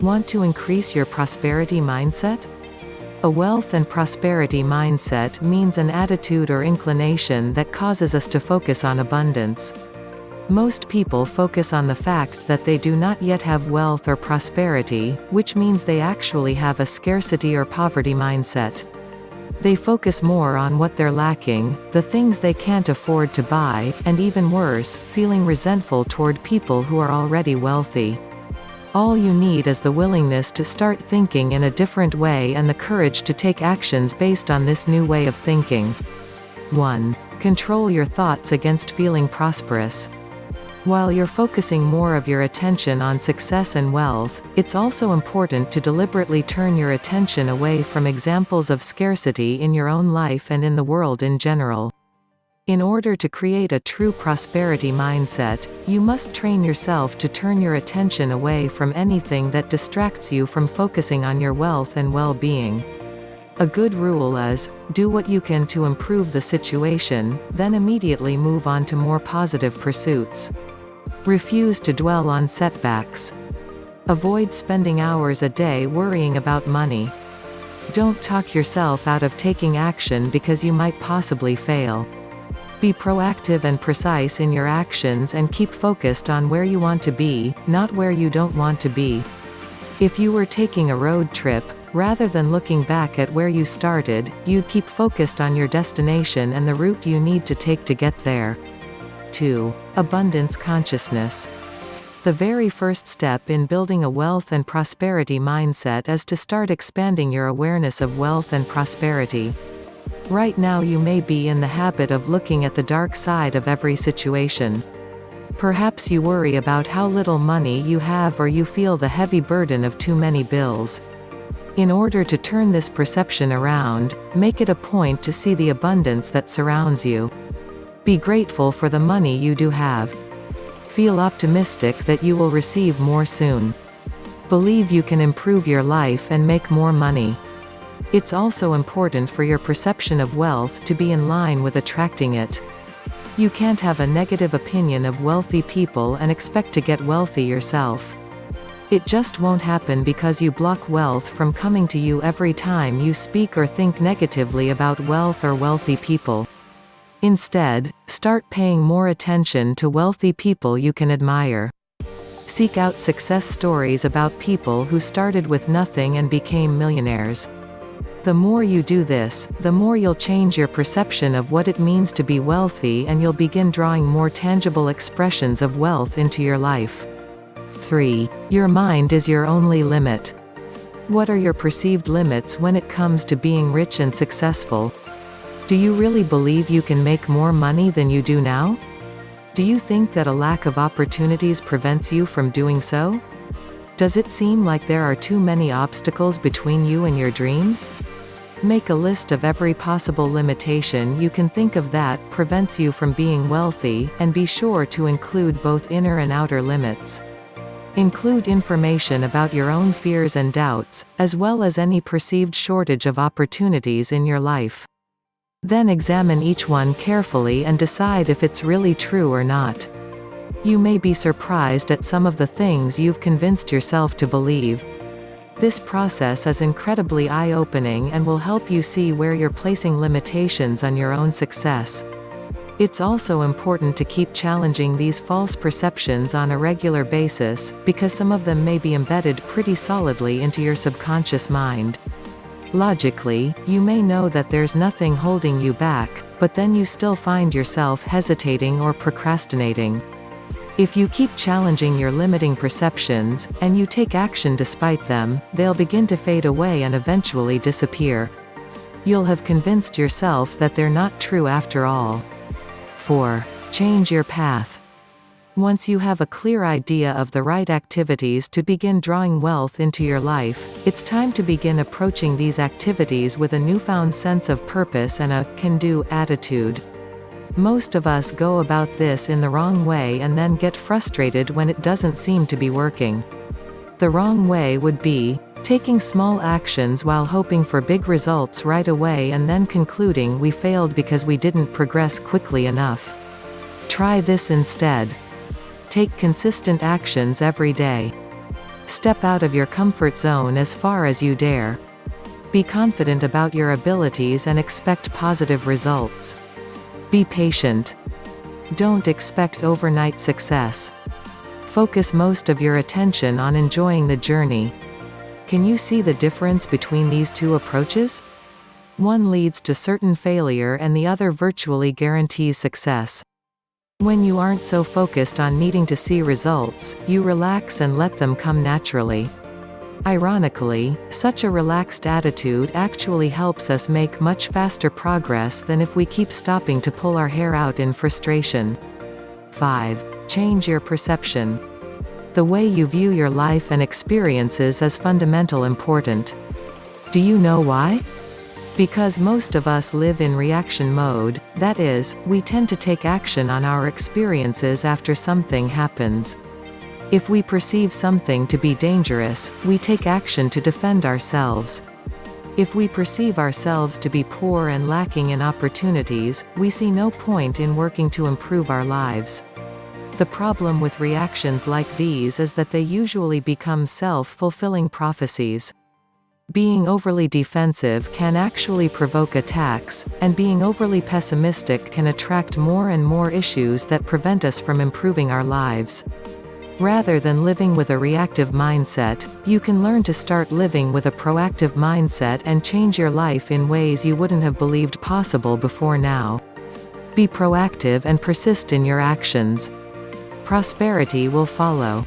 Want to increase your prosperity mindset? A wealth and prosperity mindset means an attitude or inclination that causes us to focus on abundance. Most people focus on the fact that they do not yet have wealth or prosperity, which means they actually have a scarcity or poverty mindset. They focus more on what they're lacking, the things they can't afford to buy, and even worse, feeling resentful toward people who are already wealthy. All you need is the willingness to start thinking in a different way and the courage to take actions based on this new way of thinking. 1. Control your thoughts against feeling prosperous. While you're focusing more of your attention on success and wealth, it's also important to deliberately turn your attention away from examples of scarcity in your own life and in the world in general. In order to create a true prosperity mindset, you must train yourself to turn your attention away from anything that distracts you from focusing on your wealth and well-being. A good rule is, do what you can to improve the situation, then immediately move on to more positive pursuits. Refuse to dwell on setbacks. Avoid spending hours a day worrying about money. Don't talk yourself out of taking action because you might possibly fail. Be proactive and precise in your actions and keep focused on where you want to be, not where you don't want to be. If you were taking a road trip, rather than looking back at where you started, you'd keep focused on your destination and the route you need to take to get there. 2. Abundance consciousness. The very first step in building a wealth and prosperity mindset is to start expanding your awareness of wealth and prosperity. Right now you may be in the habit of looking at the dark side of every situation. Perhaps you worry about how little money you have or you feel the heavy burden of too many bills. In order to turn this perception around, make it a point to see the abundance that surrounds you. Be grateful for the money you do have. Feel optimistic that you will receive more soon. Believe you can improve your life and make more money. It's also important for your perception of wealth to be in line with attracting it. You can't have a negative opinion of wealthy people and expect to get wealthy yourself. It just won't happen because you block wealth from coming to you every time you speak or think negatively about wealth or wealthy people. Instead, start paying more attention to wealthy people you can admire. Seek out success stories about people who started with nothing and became millionaires. The more you do this, the more you'll change your perception of what it means to be wealthy and you'll begin drawing more tangible expressions of wealth into your life. 3. Your mind is your only limit. What are your perceived limits when it comes to being rich and successful? Do you really believe you can make more money than you do now? Do you think that a lack of opportunities prevents you from doing so? Does it seem like there are too many obstacles between you and your dreams? Make a list of every possible limitation you can think of that prevents you from being wealthy, and be sure to include both inner and outer limits. Include information about your own fears and doubts, as well as any perceived shortage of opportunities in your life. Then examine each one carefully and decide if it's really true or not. You may be surprised at some of the things you've convinced yourself to believe. This process is incredibly eye-opening and will help you see where you're placing limitations on your own success. It's also important to keep challenging these false perceptions on a regular basis, because some of them may be embedded pretty solidly into your subconscious mind. Logically, you may know that there's nothing holding you back, but then you still find yourself hesitating or procrastinating. If you keep challenging your limiting perceptions, and you take action despite them, they'll begin to fade away and eventually disappear. You'll have convinced yourself that they're not true after all. 4. Change your path. Once you have a clear idea of the right activities to begin drawing wealth into your life, it's time to begin approaching these activities with a newfound sense of purpose and a can-do attitude. Most of us go about this in the wrong way and then get frustrated when it doesn't seem to be working. The wrong way would be taking small actions while hoping for big results right away and then concluding we failed because we didn't progress quickly enough. Try this instead. Take consistent actions every day. Step out of your comfort zone as far as you dare. Be confident about your abilities and expect positive results. Be patient. Don't expect overnight success. Focus most of your attention on enjoying the journey. Can you see the difference between these two approaches? One leads to certain failure and the other virtually guarantees success. When you aren't so focused on needing to see results, you relax and let them come naturally. Ironically, such a relaxed attitude actually helps us make much faster progress than if we keep stopping to pull our hair out in frustration. 5. Change your perception. The way you view your life and experiences is fundamental important. Do you know why? Because most of us live in reaction mode, that is, we tend to take action on our experiences after something happens. If we perceive something to be dangerous, we take action to defend ourselves. If we perceive ourselves to be poor and lacking in opportunities, we see no point in working to improve our lives. The problem with reactions like these is that they usually become self-fulfilling prophecies. Being overly defensive can actually provoke attacks, and being overly pessimistic can attract more and more issues that prevent us from improving our lives. Rather than living with a reactive mindset, you can learn to start living with a proactive mindset and change your life in ways you wouldn't have believed possible before now. Be proactive and persist in your actions. Prosperity will follow.